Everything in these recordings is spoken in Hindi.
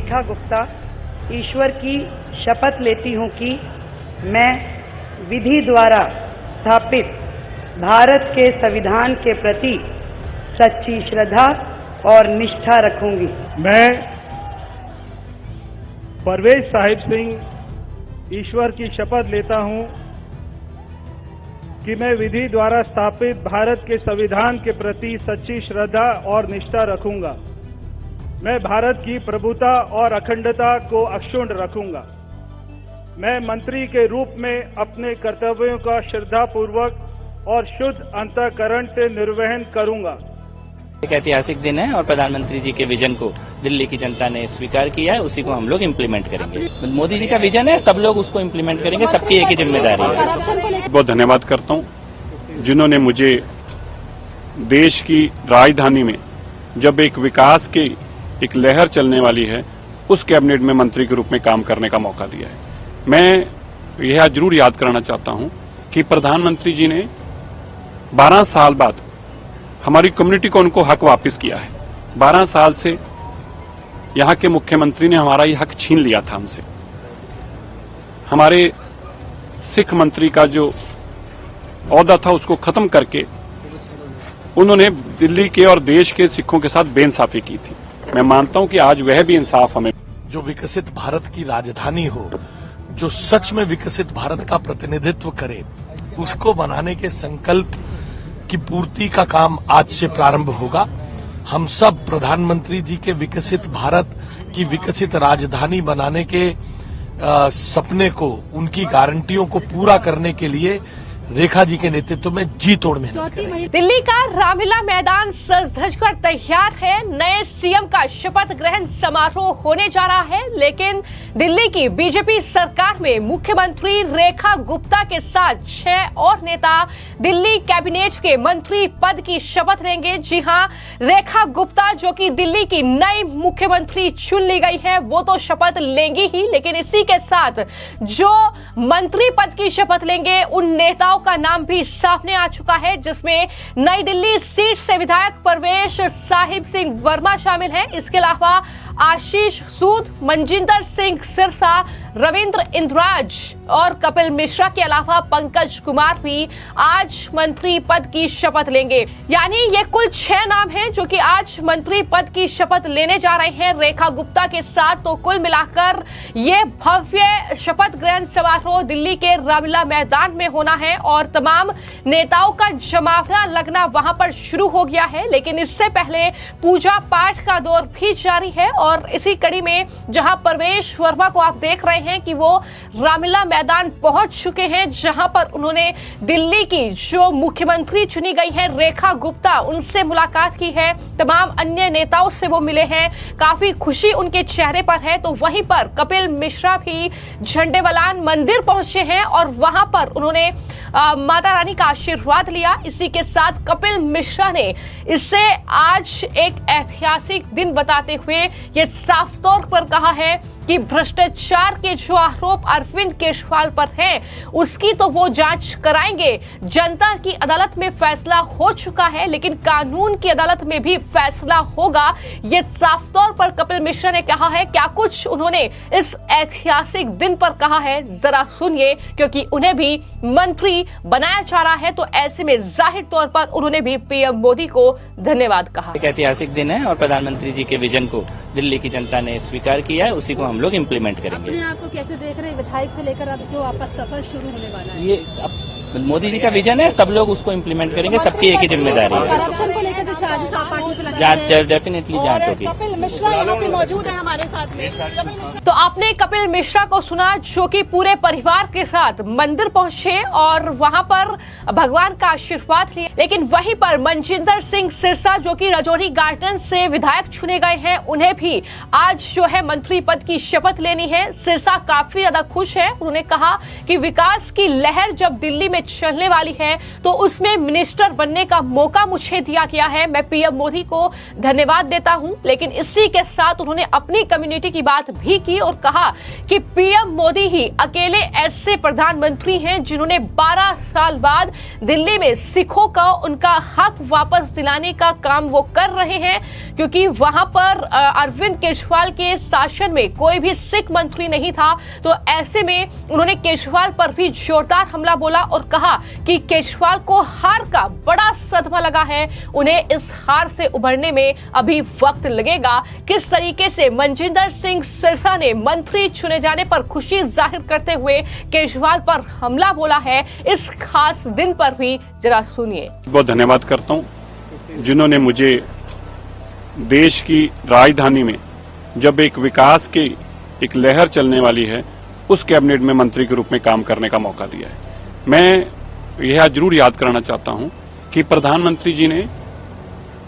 रेखा गुप्ता ईश्वर की शपथ लेती हूँ कि मैं विधि द्वारा स्थापित भारत के संविधान के प्रति सच्ची श्रद्धा और निष्ठा रखूंगी। मैं परवेज साहिब सिंह ईश्वर की शपथ लेता हूं कि मैं विधि द्वारा स्थापित भारत के संविधान के प्रति सच्ची श्रद्धा और निष्ठा रखूंगा। मैं भारत की प्रभुता और अखंडता को अक्षुण्ण रखूंगा। मैं मंत्री के रूप में अपने कर्तव्यों का श्रद्धापूर्वक और शुद्ध अंतःकरण से निर्वहन करूंगा। एक ऐतिहासिक दिन है और प्रधानमंत्री जी के विजन को दिल्ली की जनता ने स्वीकार किया है, उसी को हम लोग इम्प्लीमेंट करेंगे। मोदी जी का विजन है, सब लोग उसको इम्प्लीमेंट करेंगे, सबकी एक ही जिम्मेदारी है। बहुत धन्यवाद करता हूं जिन्होंने मुझे देश की राजधानी में जब एक विकास की एक लहर चलने वाली है उस कैबिनेट में मंत्री के रूप में काम करने का मौका दिया है। मैं यह जरूर याद कराना चाहता हूं कि प्रधानमंत्री जी ने 12 साल बाद हमारी कम्युनिटी को उनको हक वापस किया है। 12 साल से यहाँ के मुख्यमंत्री ने हमारा ये हक छीन लिया था हमसे। हमारे सिख मंत्री का जो औहदा था उसको खत्म करके उन्होंने दिल्ली के और देश के सिखों के साथ बेइंसाफी की थी। मैं मानता हूं कि आज वह भी इंसाफ हमें। जो विकसित भारत की राजधानी हो, जो सच में विकसित भारत का प्रतिनिधित्व करे, उसको बनाने के संकल्प की पूर्ति का काम आज से प्रारंभ होगा। हम सब प्रधानमंत्री जी के विकसित भारत की विकसित राजधानी बनाने के सपने को, उनकी गारंटियों को पूरा करने के लिए रेखा जी के नेतृत्व में जी तोड़ मेहनत करेंगे। दिल्ली का रामलीला मैदान सज धज कर तैयार है। नए सीएम का शपथ ग्रहण समारोह होने जा रहा है, लेकिन दिल्ली की बीजेपी सरकार में मुख्यमंत्री रेखा गुप्ता के साथ 6 और नेता दिल्ली कैबिनेट के मंत्री पद की शपथ लेंगे। जी हां, रेखा गुप्ता जो कि दिल्ली की नई मुख्यमंत्री चुन ली गई है, वो तो शपथ लेंगी ही, लेकिन इसी के साथ जो मंत्री पद की शपथ लेंगे उन नेताओं का नाम भी सामने आ चुका है, जिसमें नई दिल्ली सीट से विधायक परवेज साहिब सिंह वर्मा शामिल हैं। इसके अलावा आशीष सूद, मनजिंदर सिंह सिरसा, रविंद्र इंद्राज और कपिल मिश्रा के अलावा पंकज कुमार भी आज मंत्री पद की शपथ लेंगे। यानी ये कुल 6 नाम हैं जो कि आज मंत्री पद की शपथ लेने जा रहे हैं रेखा गुप्ता के साथ। तो कुल मिलाकर ये भव्य शपथ ग्रहण समारोह दिल्ली के रामलीला मैदान में होना है और तमाम नेताओं का जमावड़ा लगना वहां पर शुरू हो गया है। लेकिन इससे पहले पूजा पाठ का दौर भी जारी है और इसी कड़ी में जहां परवेज वर्मा को आप देख रहे हैं कि वो रामलीला मैदान पहुंच चुके हैं, जहां पर उन्होंने दिल्ली की जो मुख्यमंत्री चुनी गई है रेखा गुप्ता, उनसे मुलाकात की है। तमाम अन्य नेताओं से वो मिले हैं, काफी खुशी उनके चेहरे पर है। तो वहीं पर कपिल मिश्रा भी झंडेवालान मंदिर पहुंचे हैं और वहां पर उन्होंने माता रानी का आशीर्वाद लिया। इसी के साथ कपिल मिश्रा ने इसे आज एक ऐतिहासिक दिन बताते हुए ये साफ तौर पर कहा है कि भ्रष्टाचार के जो आरोप अरविंद केजरीवाल पर हैं, उसकी तो वो जांच कराएंगे। जनता की अदालत में फैसला हो चुका है, लेकिन कानून की अदालत में भी फैसला होगा, ये साफ तौर पर कपिल मिश्रा ने कहा है। क्या कुछ उन्होंने इस ऐतिहासिक दिन पर कहा है, जरा सुनिए, क्योंकि उन्हें भी मंत्री बनाया जा रहा है। तो ऐसे में जाहिर तौर पर उन्होंने भी पीएम मोदी को धन्यवाद कहा। एक ऐतिहासिक दिन है और प्रधानमंत्री जी के विजन को दिल्ली की जनता ने स्वीकार किया है, उसी को हम लोग इम्प्लीमेंट करेंगे। अपने आप को कैसे देख रहे हैं विधायक से लेकर अब जो आपका सफर शुरू होने वाला है? ये अब मोदी जी का विजन है, सब लोग उसको इम्प्लीमेंट करेंगे, सबकी एक ही जिम्मेदारी है। करप्शन को लेकर जो चार्जेस आप पार्टी पे लगा जांच डेफिनेटली जांच होगी। कपिल मिश्रा यहाँ पे मौजूद है हमारे साथ में। तो आपने कपिल मिश्रा को सुना जो कि पूरे परिवार के साथ मंदिर पहुंचे और वहां पर भगवान का आशीर्वाद लिया। लेकिन वहीं पर मनजिंदर सिंह सिरसा जो कि रजौरी गार्डन से विधायक चुने गए हैं, उन्हें भी आज जो है मंत्री पद की शपथ लेनी है। सिरसा काफी ज्यादा खुश है। उन्होंने कहा कि विकास की लहर जब दिल्ली में चलने वाली है तो उसमें मिनिस्टर बनने का मौका मुझे दिया गया है। मैं पीएम मोदी को धन्यवाद देता हूं। लेकिन इसी के साथ उन्होंने अपनी कम्युनिटी की बात भी की और कहा कि पीएम मोदी ही अकेले ऐसे प्रधानमंत्री हैं जिन्होंने 12 साल बाद दिल्ली में सिखों का उनका हक वापस दिलाने का काम वो कर रहे हैं, क्योंकि वहां पर अरविंद केजरीवाल के शासन में कोई भी सिख मंत्री नहीं था। तो ऐसे में उन्होंने केजरीवाल पर भी जोरदार हमला बोला और कहा कि केजरीवाल को हार का बड़ा सदमा लगा है, उन्हें इस हार से उभरने में अभी वक्त लगेगा। किस तरीके से मनजिंदर सिंह सिरसा ने मंत्री चुने जाने पर खुशी जाहिर करते हुए केजरीवाल पर हमला बोला है, इस खास दिन पर भी जरा सुनिए। बहुत धन्यवाद करता हूं जिन्होंने मुझे देश की राजधानी में जब एक विकास की एक लहर चलने वाली है उस कैबिनेट में मंत्री के रूप में काम करने का मौका दिया है। मैं यह जरूर याद कराना चाहता हूं कि प्रधानमंत्री जी ने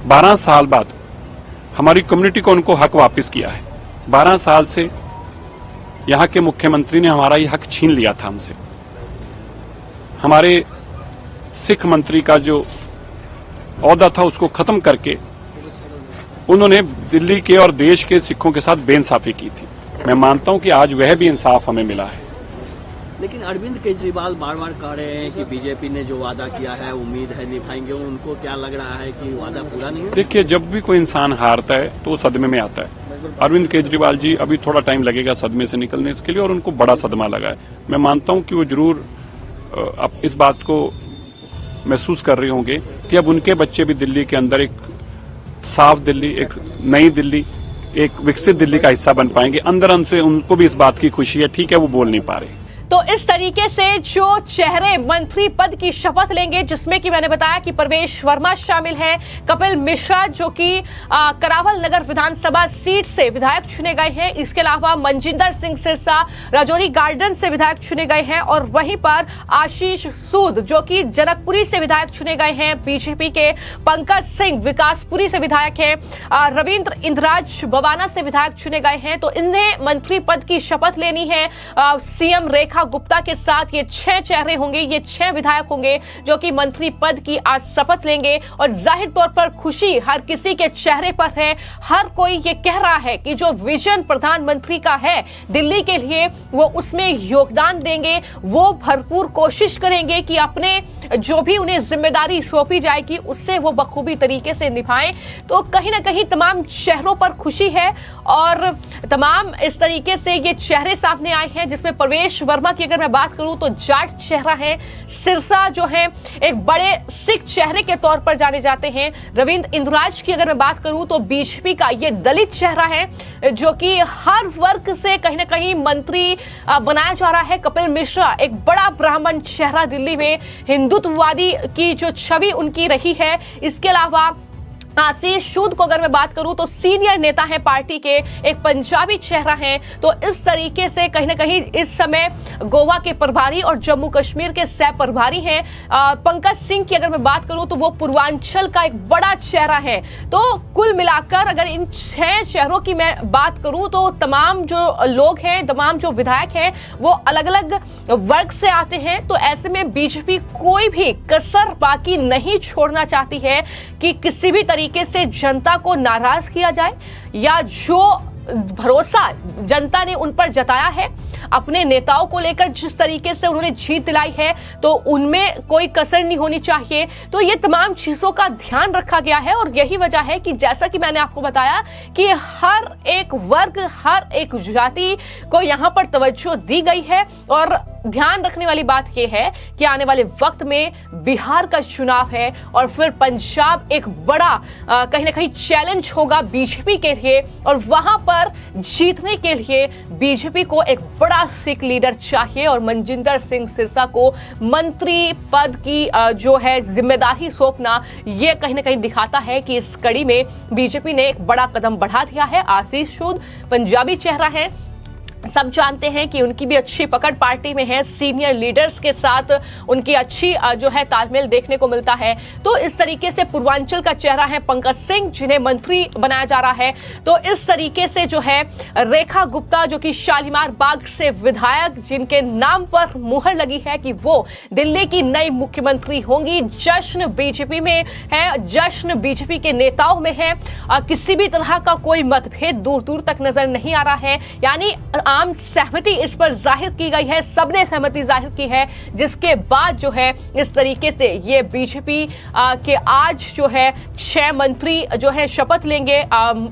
12 साल बाद हमारी कम्युनिटी को उनको हक वापस किया है। 12 साल से यहां के मुख्यमंत्री ने हमारा ये हक छीन लिया था हमसे। हमारे सिख मंत्री का जो औहदा था उसको खत्म करके उन्होंने दिल्ली के और देश के सिखों के साथ बेइंसाफी की थी। मैं मानता हूं कि आज वह भी इंसाफ हमें मिला है। लेकिन अरविंद केजरीवाल बार बार कह रहे हैं कि बीजेपी ने जो वादा किया है उम्मीद है निभाएंगे। उनको क्या लग रहा है कि वादा पूरा नहीं है? देखिए, जब भी कोई इंसान हारता है तो वो सदमे में आता है। अरविंद केजरीवाल जी अभी थोड़ा टाइम लगेगा सदमे से निकलने के लिए और उनको बड़ा सदमा लगा है। मैं मानता हूं कि वो जरूर अब इस बात को महसूस कर रहे होंगे कि अब उनके बच्चे भी दिल्ली के अंदर एक साफ दिल्ली, एक नई दिल्ली, एक विकसित दिल्ली का हिस्सा बन पाएंगे। अंदर से उनको भी इस बात की खुशी है। ठीक है, वो बोल नहीं पा रहे। तो इस तरीके से जो चेहरे मंत्री पद की शपथ लेंगे, जिसमें कि मैंने बताया कि प्रवेश वर्मा शामिल हैं, कपिल मिश्रा जो कि करावल नगर विधानसभा सीट से विधायक चुने गए हैं, इसके अलावा मनजिंदर सिंह सिरसा राजौरी गार्डन से विधायक चुने गए हैं और वहीं पर आशीष सूद जो कि जनकपुरी से विधायक चुने गए हैं, बीजेपी के पंकज सिंह विकासपुरी से विधायक हैं, रविंद्र इंद्राज बवाना से विधायक चुने गए हैं। तो इन्हें मंत्री पद की शपथ लेनी है। सीएम रेखा गुप्ता के साथ ये 6 चेहरे होंगे, ये 6 विधायक होंगे जो कि मंत्री पद की आज शपथ लेंगे। और जाहिर तौर पर खुशी हर किसी के चेहरे पर है। हर कोई ये कह रहा है कि जो विजन प्रधानमंत्री का है दिल्ली के लिए वो उसमें योगदान देंगे, वो भरपूर कोशिश करेंगे कि अपने जो भी उन्हें जिम्मेदारी सौंपी जाएगी उससे वो बखूबी तरीके से निभाएं। तो कहीं ना कहीं तमाम चेहरों पर खुशी है और तमाम इस तरीके से ये चेहरे सामने आए हैं, जिसमें प्रवेश वर्मा की अगर मैं बात करूं तो जाट चेहरा है, सिरसा जो है एक बड़े सिख चेहरे के तौर पर जाने जाते हैं, रविंद्र इंद्राज की अगर मैं बात करूं तो बीजेपी का ये दलित चेहरा है जो कि हर वर्ग से कहीं ना कहीं मंत्री बनाया जा रहा है, कपिल मिश्रा एक बड़ा ब्राह्मण चेहरा दिल्ली में हिंदुत्ववादी की जो छवि उनकी रही है, इसके अलावा आशीष सूद को अगर मैं बात करूं तो सीनियर नेता है पार्टी के, एक पंजाबी चेहरा है। तो इस तरीके से कहीं ना कहीं इस समय गोवा के प्रभारी और जम्मू कश्मीर के सह प्रभारी हैं। पंकज सिंह की अगर मैं बात करूं तो वो पूर्वांचल का एक बड़ा चेहरा है। तो कुल मिलाकर अगर इन 6 चेहरों की मैं बात करूं तो तमाम जो लोग हैं, तमाम जो विधायक हैं वो अलग अलग वर्ग से आते हैं। तो ऐसे में बीजेपी कोई भी कसर बाकी नहीं छोड़ना चाहती है कि किसी भी तरीके से जनता को नाराज किया जाए या जो भरोसा जनता ने उन पर जताया है अपने नेताओं को लेकर, जिस तरीके से उन्होंने जीत दिलाई है तो उनमें कोई कसर नहीं होनी चाहिए। तो ये तमाम चीजों का ध्यान रखा गया है और यही वजह है कि जैसा कि मैंने आपको बताया कि हर एक वर्ग, हर एक जाति को यहाँ पर तवज्जो दी गई है। और ध्यान रखने वाली बात यह है कि आने वाले वक्त में बिहार का चुनाव है और फिर पंजाब एक बड़ा कहीं ना कहीं चैलेंज होगा बीजेपी के लिए और वहां पर जीतने के लिए बीजेपी को एक बड़ा सिख लीडर चाहिए और मनजिंदर सिंह सिरसा को मंत्री पद की जो है जिम्मेदारी सौंपना, ये कहीं ना कहीं दिखाता है कि इस कड़ी में बीजेपी ने एक बड़ा कदम बढ़ा दिया है। आशीष सूद पंजाबी चेहरा है, सब जानते हैं कि उनकी भी अच्छी पकड़ पार्टी में है, सीनियर लीडर्स के साथ उनकी अच्छी जो है तालमेल देखने को मिलता है। तो इस तरीके से पूर्वांचल का चेहरा है पंकज सिंह, जिन्हें मंत्री बनाया जा रहा है। तो इस तरीके से जो है रेखा गुप्ता, जो कि शालीमार बाग से विधायक, जिनके नाम पर मुहर लगी है कि वो दिल्ली की नई मुख्यमंत्री होंगी। जश्न बीजेपी में है, जश्न बीजेपी के नेताओं में है। किसी भी तरह का कोई मतभेद दूर दूर तक नजर नहीं आ रहा है, यानी आम सहमति इस पर जाहिर की गई है, सबने सहमति जाहिर की है, जिसके बाद जो है इस तरीके से ये बीजेपी के आज जो है 6 मंत्री जो है शपथ लेंगे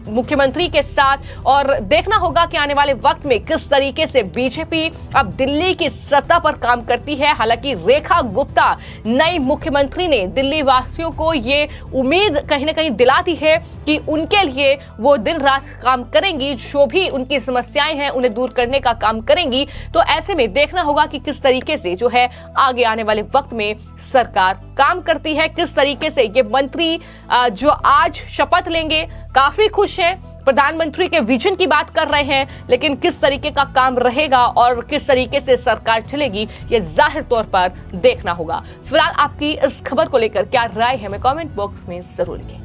मुख्यमंत्री के साथ। और देखना होगा कि आने वाले वक्त में किस तरीके से बीजेपी अब दिल्ली की सत्ता पर काम करती है। हालांकि रेखा गुप्ता नई मुख्यमंत्री ने दिल्ली वासियों को ये उम्मीद कहीं ना कहीं दिलाती है कि उनके लिए वो दिन रात काम करेंगी, जो भी उनकी समस्याएं हैं उन्हें दूर करने का काम करेंगी। तो ऐसे में देखना होगा कि किस तरीके से जो है आगे आने वाले वक्त में सरकार काम करती है, किस तरीके से ये मंत्री जो आज शपथ लेंगे काफी खुश है, प्रधानमंत्री के विजन की बात कर रहे हैं, लेकिन किस तरीके का काम रहेगा और किस तरीके से सरकार चलेगी ये जाहिर तौर पर देखना होगा। फिलहाल आपकी इस खबर को लेकर क्या राय है, हमें कमेंट बॉक्स में जरूर लिखें।